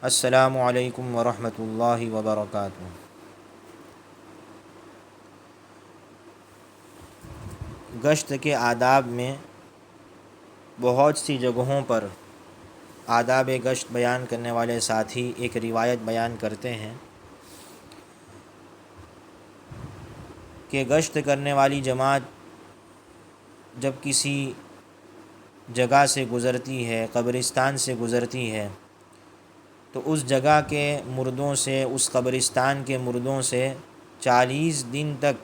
السلام علیکم ورحمۃ اللہ وبرکاتہ۔ گشت کے آداب میں بہت سی جگہوں پر آداب گشت بیان کرنے والے ساتھی ایک روایت بیان کرتے ہیں کہ گشت کرنے والی جماعت جب کسی جگہ سے گزرتی ہے، قبرستان سے گزرتی ہے، تو اس جگہ کے مردوں سے، اس قبرستان کے مردوں سے 40 دن تک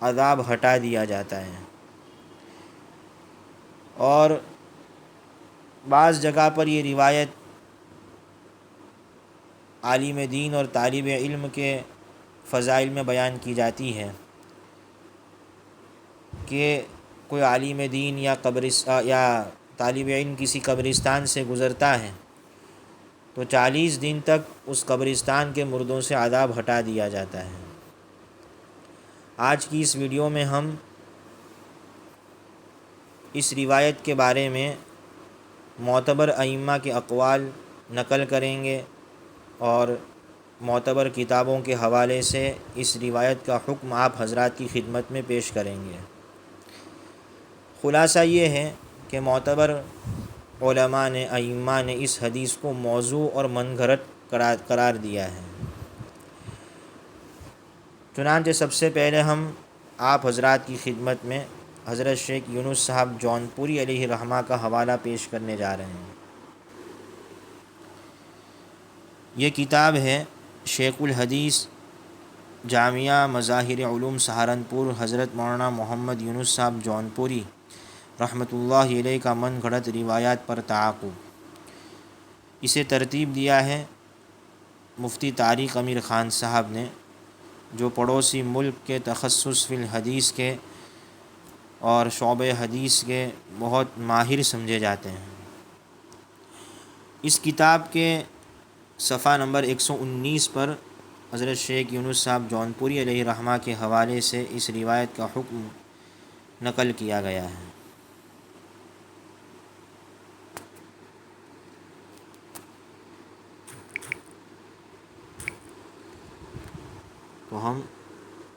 عذاب ہٹا دیا جاتا ہے۔ اور بعض جگہ پر یہ روایت عالم دین اور طالب علم کے فضائل میں بیان کی جاتی ہے کہ کوئی عالم دین یا طالب علم کسی قبرستان سے گزرتا ہے تو 40 دن تک اس قبرستان کے مردوں سے عذاب ہٹا دیا جاتا ہے۔ آج کی اس ویڈیو میں ہم اس روایت کے بارے میں معتبر ائمہ کے اقوال نقل کریں گے اور معتبر کتابوں کے حوالے سے اس روایت کا حکم آپ حضرات کی خدمت میں پیش کریں گے۔ خلاصہ یہ ہے کہ معتبر علماء نے، ائمہ نے اس حدیث کو موضوع اور من گھڑت قرار دیا ہے۔ چنانچہ سب سے پہلے ہم آپ حضرات کی خدمت میں حضرت شیخ یونس صاحب جونپوری علیہ رحمہ کا حوالہ پیش کرنے جا رہے ہیں۔ یہ کتاب ہے شیخ الحدیث جامعہ مظاہر علوم سہارنپور حضرت مولانا محمد یونس صاحب جونپوری رحمۃ اللہ علیہ کا من گھڑت روایات پر تعاقب۔ اسے ترتیب دیا ہے مفتی طارق امیر خان صاحب نے، جو پڑوسی ملک کے تخصص فی الحدیث کے اور شعبہ حدیث کے بہت ماہر سمجھے جاتے ہیں۔ اس کتاب کے صفحہ نمبر 119 پر حضرت شیخ یونس صاحب جونپوری علیہ رحمہ کے حوالے سے اس روایت کا حکم نقل کیا گیا ہے۔ تو ہم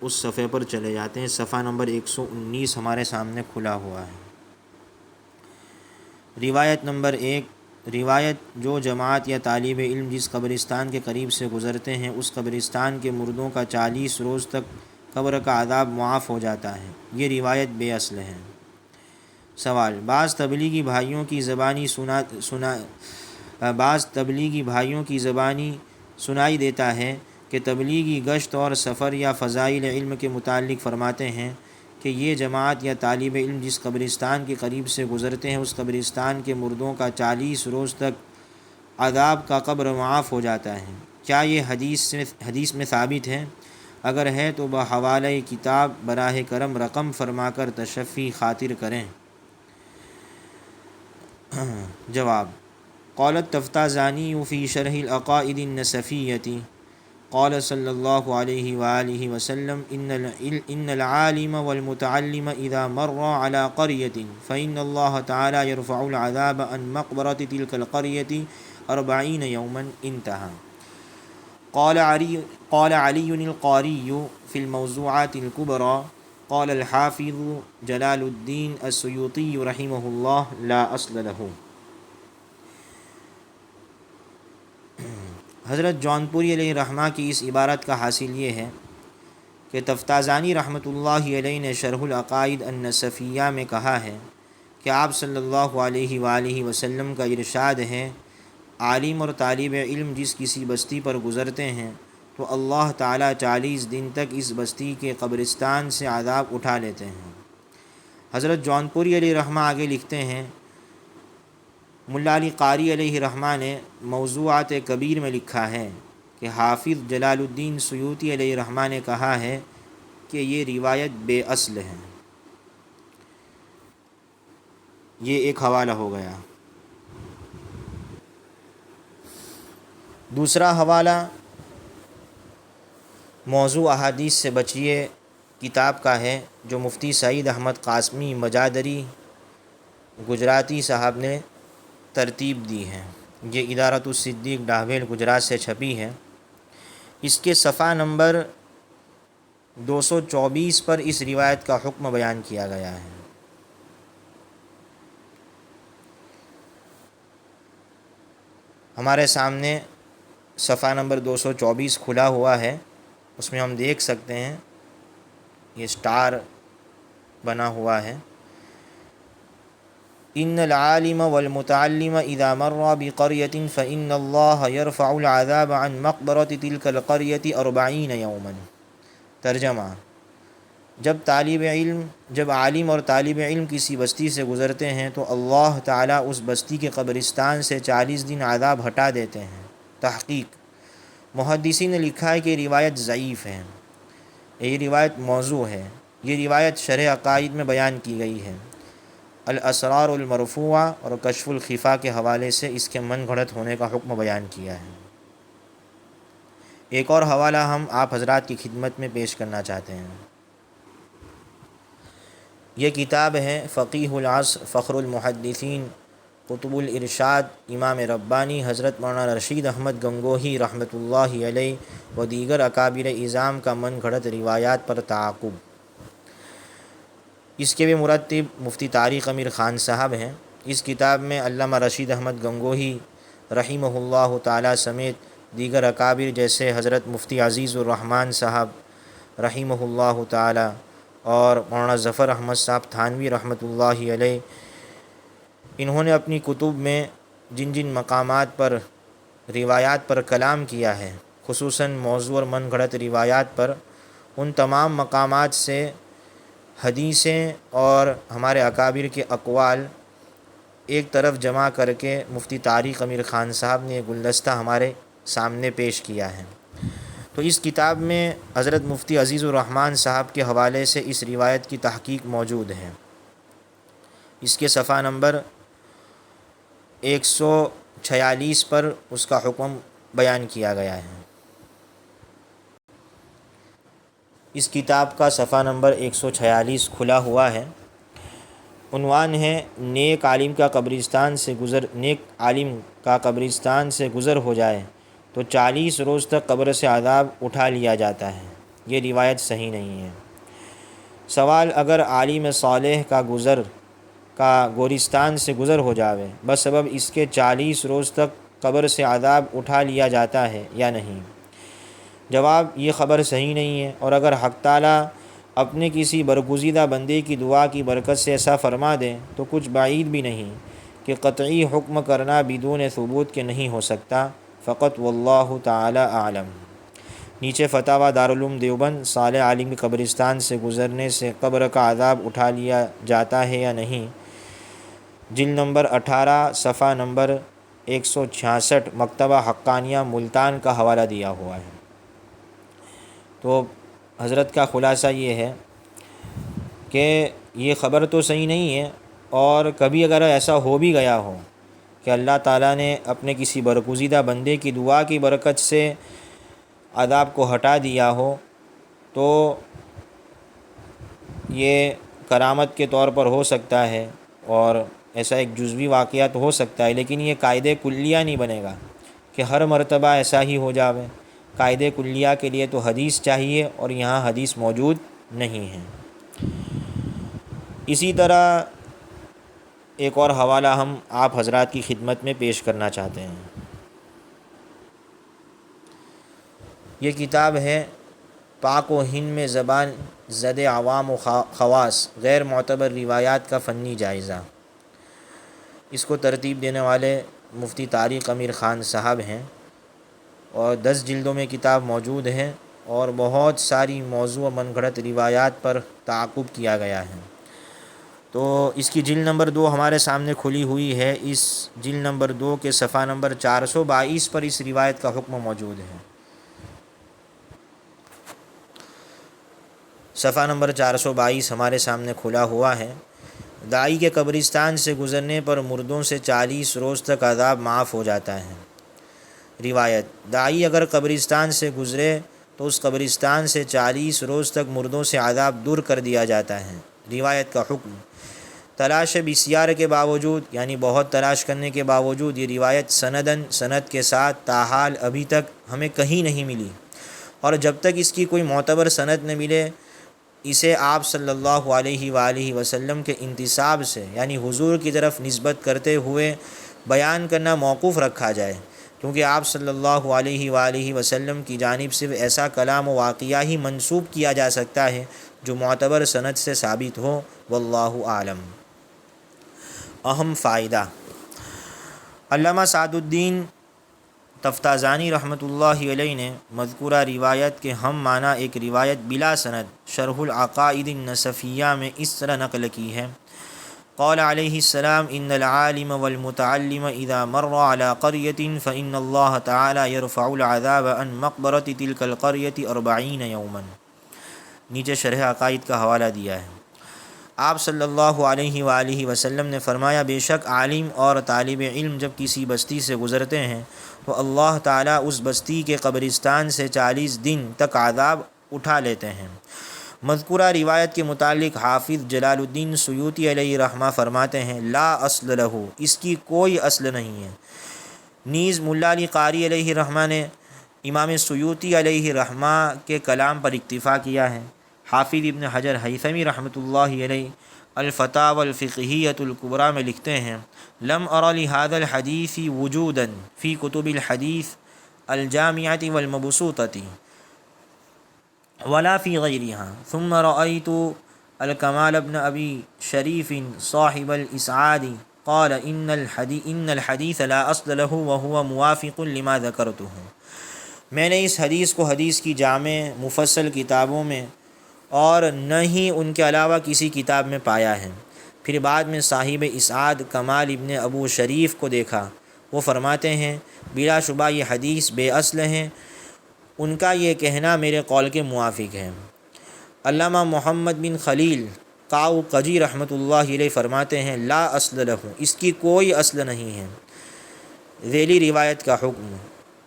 اس صفحے پر چلے جاتے ہیں۔ صفحہ نمبر 119 ہمارے سامنے کھلا ہوا ہے۔ روایت نمبر 1، روایت جو جماعت یا طالب علم جس قبرستان کے قریب سے گزرتے ہیں اس قبرستان کے مردوں کا 40 روز تک قبر کا عذاب معاف ہو جاتا ہے، یہ روایت بے اصل ہے۔ سوال: بعض تبلیغی بھائیوں کی زبانی سنائی دیتا ہے کہ تبلیغی گشت اور سفر یا فضائل علم کے متعلق فرماتے ہیں کہ یہ جماعت یا طالب علم جس قبرستان کے قریب سے گزرتے ہیں اس قبرستان کے مردوں کا 40 روز تک عذاب کا قبر معاف ہو جاتا ہے۔ کیا یہ حدیث میں ثابت ہے؟ اگر ہے تو بحوالہ کتاب براہ کرم رقم فرما کر تشفی خاطر کریں۔ جواب: قال التفتازانی فی شرح العقائد النسفیہ قال صلی اللہ علیہ وآلہ وسلم ان العالم والمتعلم اذا مر على قرية فإن الله تعالى يرفع العذاب عن مقبرة تلك القرية 40 يوما انتهى۔ قال علي القاري في الموضوعات الكبرى قال الحافظ جلال الدين السيوطي رحمه الله لا اصل له۔ حضرت جونپوری علیہ رحمہ کی اس عبارت کا حاصل یہ ہے کہ تفتازانی رحمۃ اللہ علیہ نے شرح العقائد النسفیہ میں کہا ہے کہ آپ صلی اللہ علیہ وآلہ وسلم کا ارشاد ہے، عالم اور طالب علم جس کسی بستی پر گزرتے ہیں تو اللہ تعالیٰ 40 دن تک اس بستی کے قبرستان سے عذاب اٹھا لیتے ہیں۔ حضرت جونپوری علیہ رحمہ آگے لکھتے ہیں، ملا علی قاری علیہ رحمہ نے موضوعات کبیر میں لکھا ہے کہ حافظ جلال الدین سیوطی علیہ رحمہ نے کہا ہے کہ یہ روایت بے اصل ہے۔ یہ ایک حوالہ ہو گیا۔ دوسرا حوالہ موضوع احادیث سے بچیے کتاب کا ہے، جو مفتی سعید احمد قاسمی مجادری گجراتی صاحب نے ترتیب دی ہے۔ یہ ادارۃ الصدیق ڈاہویل گجرات سے چھپی ہے۔ اس کے صفحہ نمبر 224 پر اس روایت کا حکم بیان کیا گیا ہے۔ ہمارے سامنے صفحہ نمبر 224 کھلا ہوا ہے، اس میں ہم دیکھ سکتے ہیں یہ سٹار بنا ہوا ہے۔ ان العالم والمتعلم اذا مر بقرية فإن الله يرفع العذاب عن مقبرة تلك القرية 40 يوما۔ ترجمہ: جب عالم اور طالب علم کسی بستی سے گزرتے ہیں تو اللہ تعالیٰ اس بستی کے قبرستان سے 40 دن عذاب ہٹا دیتے ہیں۔ تحقیق: محدثین نے لکھا ہے کہ یہ روایت ضعیف ہے، یہ روایت موضوع ہے۔ یہ روایت شرح عقائد میں بیان کی گئی ہے۔ الاسرار المرفوعہ اور کشف الخفا کے حوالے سے اس کے من گھڑت ہونے کا حکم بیان کیا ہے۔ ایک اور حوالہ ہم آپ حضرات کی خدمت میں پیش کرنا چاہتے ہیں۔ یہ کتاب ہے فقیہ العصر فخر المحدثین قطب الارشاد امام ربانی حضرت مولانا رشید احمد گنگوہی رحمۃ اللہ علیہ و دیگر اکابر اعظام کا من گھڑت روایات پر تعاقب۔ اس کے بھی مرتب مفتی طارق امیر خان صاحب ہیں۔ اس کتاب میں علامہ رشید احمد گنگوہی رحمہ اللہ تعالی سمیت دیگر اکابر جیسے حضرت مفتی عزیز الرحمن صاحب رحمہ اللہ تعالی اور مولانا ظفر احمد صاحب تھانوی رحمۃ اللہ علیہ، انہوں نے اپنی کتب میں جن جن مقامات پر روایات پر کلام کیا ہے، خصوصاً موضوع اور من گھڑت روایات پر، ان تمام مقامات سے حدیثیں اور ہمارے اکابر کے اقوال ایک طرف جمع کر کے مفتی طارق امیر خان صاحب نے یہ گلدستہ ہمارے سامنے پیش کیا ہے۔ تو اس کتاب میں حضرت مفتی عزیز الرحمن صاحب کے حوالے سے اس روایت کی تحقیق موجود ہے۔ اس کے صفحہ نمبر 146 پر اس کا حکم بیان کیا گیا ہے۔ اس کتاب کا صفحہ نمبر 146 کھلا ہوا ہے۔ عنوان ہے نیک عالم کا قبرستان سے گزر ہو جائے تو 40 روز تک قبر سے عذاب اٹھا لیا جاتا ہے۔ یہ روایت صحیح نہیں ہے۔ سوال: اگر عالم صالح کا گورستان سے گزر ہو جاوے بسبب اس کے 40 روز تک قبر سے عذاب اٹھا لیا جاتا ہے یا نہیں؟ جواب: یہ خبر صحیح نہیں ہے، اور اگر حق تعالیٰ اپنے کسی برگزیدہ بندے کی دعا کی برکت سے ایسا فرما دیں تو کچھ بعید بھی نہیں کہ قطعی حکم کرنا بدون ثبوت کے نہیں ہو سکتا۔ فقط واللہ تعالی اعلم۔ نیچے فتاویٰ دارالعلوم دیوبند: صالح عالم کے قبرستان سے گزرنے سے قبر کا عذاب اٹھا لیا جاتا ہے یا نہیں؟ جلد نمبر 18 صفحہ نمبر 166 مکتبہ حقانیہ ملتان کا حوالہ دیا ہوا ہے۔ تو حضرت کا خلاصہ یہ ہے کہ یہ خبر تو صحیح نہیں ہے، اور کبھی اگر ایسا ہو بھی گیا ہو کہ اللہ تعالیٰ نے اپنے کسی برگزیدہ بندے کی دعا کی برکت سے عذاب کو ہٹا دیا ہو تو یہ کرامت کے طور پر ہو سکتا ہے، اور ایسا ایک جزوی واقعہ تو ہو سکتا ہے، لیکن یہ قاعدہ کلیہ نہیں بنے گا کہ ہر مرتبہ ایسا ہی ہو جاوے۔ قاعدہ کلیہ کے لیے تو حدیث چاہیے، اور یہاں حدیث موجود نہیں ہے۔ اسی طرح ایک اور حوالہ ہم آپ حضرات کی خدمت میں پیش کرنا چاہتے ہیں۔ یہ کتاب ہے پاک و ہند میں زبان زد عوام و خواص غیر معتبر روایات کا فنی جائزہ۔ اس کو ترتیب دینے والے مفتی طارق امیر خان صاحب ہیں، اور 10 جلدوں میں کتاب موجود ہے، اور بہت ساری موضوع و من گھڑت روایات پر تعاقب کیا گیا ہے۔ تو اس کی جلد نمبر 2 ہمارے سامنے کھلی ہوئی ہے۔ اس جلد نمبر 2 کے صفحہ نمبر 422 پر اس روایت کا حکم موجود ہے۔ صفحہ نمبر 422 ہمارے سامنے کھلا ہوا ہے۔ داعی کے قبرستان سے گزرنے پر مردوں سے 40 روز تک عذاب معاف ہو جاتا ہے۔ روایت: داعی اگر قبرستان سے گزرے تو اس قبرستان سے 40 روز تک مردوں سے عذاب دور کر دیا جاتا ہے۔ روایت کا حکم: تلاش بسیار کے باوجود، یعنی بہت تلاش کرنے کے باوجود، یہ روایت سند کے ساتھ تاحال ابھی تک ہمیں کہیں نہیں ملی، اور جب تک اس کی کوئی معتبر سند نہ ملے اسے آپ صلی اللہ علیہ وآلہ وسلم کے انتساب سے، یعنی حضور کی طرف نسبت کرتے ہوئے بیان کرنا موقوف رکھا جائے، کیونکہ آپ صلی اللہ علیہ وآلہ وسلم کی جانب صرف ایسا کلام و واقعہ ہی منسوب کیا جا سکتا ہے جو معتبر سند سے ثابت ہو۔ واللہ اعلم۔ اہم فائدہ: علامہ سعد الدین تفتازانی رحمۃ اللہ علیہ نے مذکورہ روایت کے ہم معنی ایک روایت بلا سند شرح العقائد النسفیہ میں اس طرح نقل کی ہے: قال علیہ السلام ان العالم والمتعلم اذا مر على قرية فإن الله تعالى يرفع العذاب عن مقبرة تلك القرية 40 يوما۔ نیچے شرح عقائد کا حوالہ دیا ہے۔ آپ صلی اللہ علیہ وآلہ وسلم نے فرمایا، بے شک عالم اور طالب علم جب کسی بستی سے گزرتے ہیں تو اللہ تعالیٰ اس بستی کے قبرستان سے 40 دن تک عذاب اٹھا لیتے ہیں۔ مذکورہ روایت کے متعلق حافظ جلال الدین سیوطی علیہ رحمہ فرماتے ہیں، لا اصل لہ، اس کی کوئی اصل نہیں ہے۔ نیز ملا علی قاری علیہ رحمہ نے امام سیوطی علیہ رحمہ کے کلام پر اکتفا کیا ہے۔ حافظ ابن حجر ہیثمی رحمۃ اللہ علیہ الفتاوی الفقہیۃ الکبریٰ میں لکھتے ہیں، لم ار لهذا الحدیث وجودا فی کتب الحدیث الجامعۃ والمبسوطۃ ولا فی غیرها، ثم رأیت الکمال ابن ابی شریف صاحب الاسعاد قال ان الحدیث لا اصل له وهو موافق لما ذکرته۔ میں نے اس حدیث کو حدیث کی جامع مفصل کتابوں میں اور نہ ہی ان کے علاوہ کسی کتاب میں پایا ہے۔ پھر بعد میں صاحب اسعاد کمال ابن ابو شریف کو دیکھا، وہ فرماتے ہیں بلا شبہ یہ حدیث بے اصل ہیں، ان کا یہ کہنا میرے قول کے موافق ہے۔ علامہ محمد بن خلیل قاؤقجی رحمۃ اللہ علیہ فرماتے ہیں، لا اصل لہ، اس کی کوئی اصل نہیں ہے۔ ذیلی روایت کا حکم: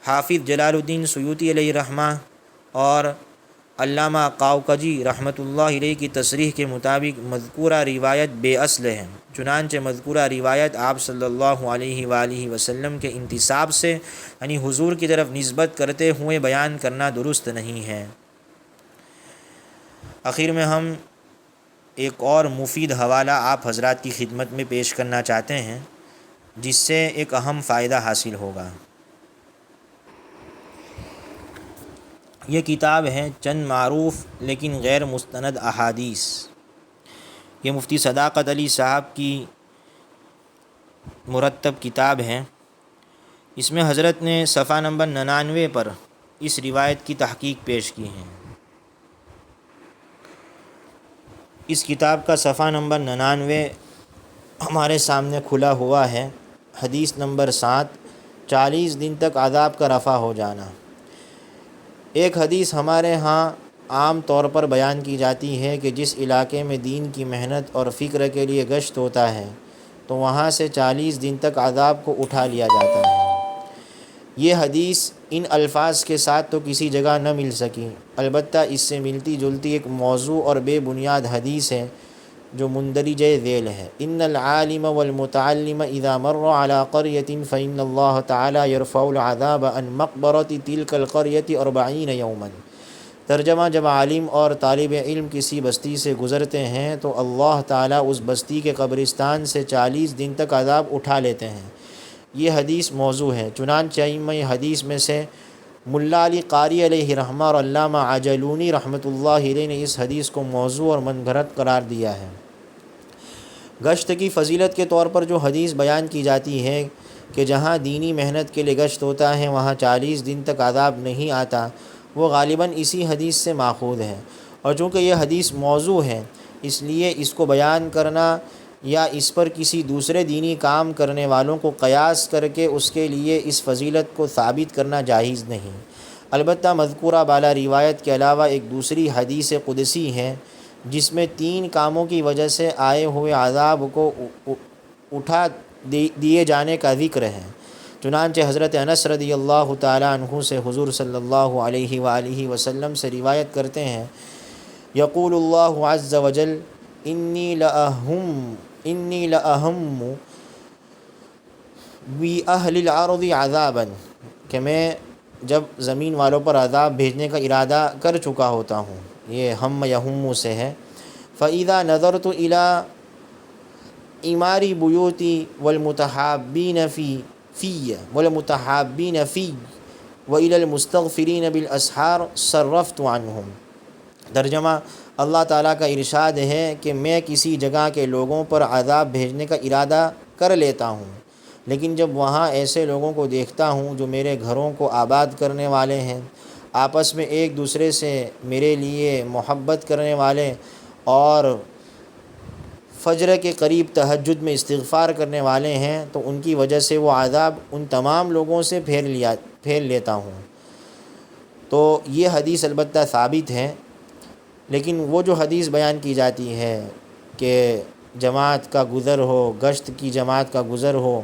حافظ جلال الدین سیوطی علیہ رحمہ اور علامہ قاؤقجی رحمۃ اللہ علیہ کی تصریح کے مطابق مذکورہ روایت بے اصل ہے، چنانچہ مذکورہ روایت آپ صلی اللہ علیہ وآلہ وسلم کے انتساب سے، یعنی حضور کی طرف نسبت کرتے ہوئے بیان کرنا درست نہیں ہے۔ آخر میں ہم ایک اور مفید حوالہ آپ حضرات کی خدمت میں پیش کرنا چاہتے ہیں، جس سے ایک اہم فائدہ حاصل ہوگا۔ یہ کتاب ہے چند معروف لیکن غیر مستند احادیث۔ یہ مفتی صداقت علی صاحب کی مرتب کتاب ہے۔ اس میں حضرت نے صفحہ نمبر 99 پر اس روایت کی تحقیق پیش کی ہے۔ اس کتاب کا صفحہ نمبر 99 ہمارے سامنے کھلا ہوا ہے۔ حدیث نمبر 7، 40 دن تک عذاب کا رفع ہو جانا۔ ایک حدیث ہمارے ہاں عام طور پر بیان کی جاتی ہے کہ جس علاقے میں دین کی محنت اور فکر کے لیے گشت ہوتا ہے تو وہاں سے 40 دن تک عذاب کو اٹھا لیا جاتا ہے۔ یہ حدیث ان الفاظ کے ساتھ تو کسی جگہ نہ مل سکی، البتہ اس سے ملتی جلتی ایک موضوع اور بے بنیاد حدیث ہے جو مندرجہ ذیل ہے: ان العالم والمتعلم اذا مر على قرية فإن الله تعالى يرفع العذاب عن مقبرة تلك القرية 40 يوما۔ ترجمہ: جب عالم اور طالب علم کسی بستی سے گزرتے ہیں تو اللہ تعالیٰ اس بستی کے قبرستان سے 40 دن تک عذاب اٹھا لیتے ہیں۔ یہ حدیث موضوع ہے، چنانچہ ائمہ حدیث میں سے ملا علی قاری علیہ رحمہ اور علامہ عجلونی رحمۃ اللہ علیہ نے اس حدیث کو موضوع اور من گھڑت قرار دیا ہے۔ گشت کی فضیلت کے طور پر جو حدیث بیان کی جاتی ہے کہ جہاں دینی محنت کے لیے گشت ہوتا ہے وہاں 40 دن تک عذاب نہیں آتا، وہ غالباً اسی حدیث سے ماخوذ ہے، اور چونکہ یہ حدیث موضوع ہے اس لیے اس کو بیان کرنا یا اس پر کسی دوسرے دینی کام کرنے والوں کو قیاس کر کے اس کے لیے اس فضیلت کو ثابت کرنا جائز نہیں۔ البتہ مذکورہ بالا روایت کے علاوہ ایک دوسری حدیث قدسی ہے جس میں 3 کاموں کی وجہ سے آئے ہوئے عذاب کو اٹھا دیے جانے کا ذکر ہے۔ چنانچہ حضرت انس رضی اللہ تعالیٰ عنہ سے حضور صلی اللہ علیہ وآلہ وسلم سے روایت کرتے ہیں، یقول اللہ عز وجل انی لأہم انی لأہم بی اہل الارض عذابا، کہ میں جب زمین والوں پر عذاب بھیجنے کا ارادہ کر چکا ہوتا ہوں، یہ ہم یہم سے ہے۔ فَإِذَا نَظَرْتُ إِلَىٰ عِمَارِ بُيُوتِ وَالْمُتَحَابِّينَ فِي وَإِلَى الْمُسْتَغْفِرِينَ بِالْأَسْحَارِ صَرَّفْتُ عَنْهُمْ۔ ترجمہ: اللہ تعالیٰ کا ارشاد ہے کہ میں کسی جگہ کے لوگوں پر عذاب بھیجنے کا ارادہ کر لیتا ہوں، لیکن جب وہاں ایسے لوگوں کو دیکھتا ہوں جو میرے گھروں کو آباد کرنے والے ہیں، آپس میں ایک دوسرے سے میرے لیے محبت کرنے والے اور فجر کے قریب تہجد میں استغفار کرنے والے ہیں، تو ان کی وجہ سے وہ عذاب ان تمام لوگوں سے پھیر لیتا ہوں۔ تو یہ حدیث البتہ ثابت ہے، لیکن وہ جو حدیث بیان کی جاتی ہے کہ جماعت کا گزر ہو، گشت کی جماعت کا گزر ہو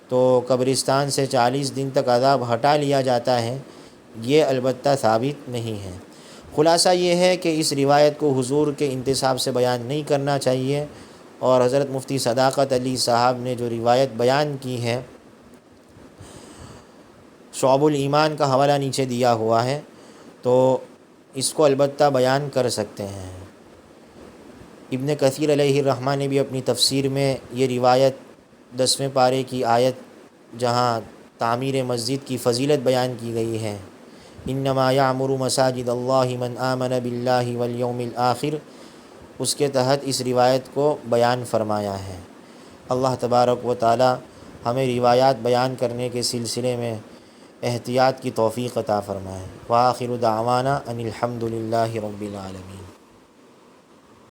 تو قبرستان سے 40 دن تک عذاب ہٹا لیا جاتا ہے، یہ البتہ ثابت نہیں ہے۔ خلاصہ یہ ہے کہ اس روایت کو حضور کے انتساب سے بیان نہیں کرنا چاہیے، اور حضرت مفتی صداقت علی صاحب نے جو روایت بیان کی ہے، شعب الایمان کا حوالہ نیچے دیا ہوا ہے، تو اس کو البتہ بیان کر سکتے ہیں۔ ابن کثیر علیہ الرحمہ نے بھی اپنی تفسیر میں یہ روایت 10ویں پارے کی آیت جہاں تعمیر مسجد کی فضیلت بیان کی گئی ہے، انما یعمر مساجد اللہ من آمن باللہ والیوم الآخر، اس کے تحت اس روایت کو بیان فرمایا ہے۔ اللہ تبارک و تعالی ہمیں روایات بیان کرنے کے سلسلے میں احتیاط کی توفیق عطا فرمائے۔ وآخر دعوانا ان الحمد للہ رب العالمین۔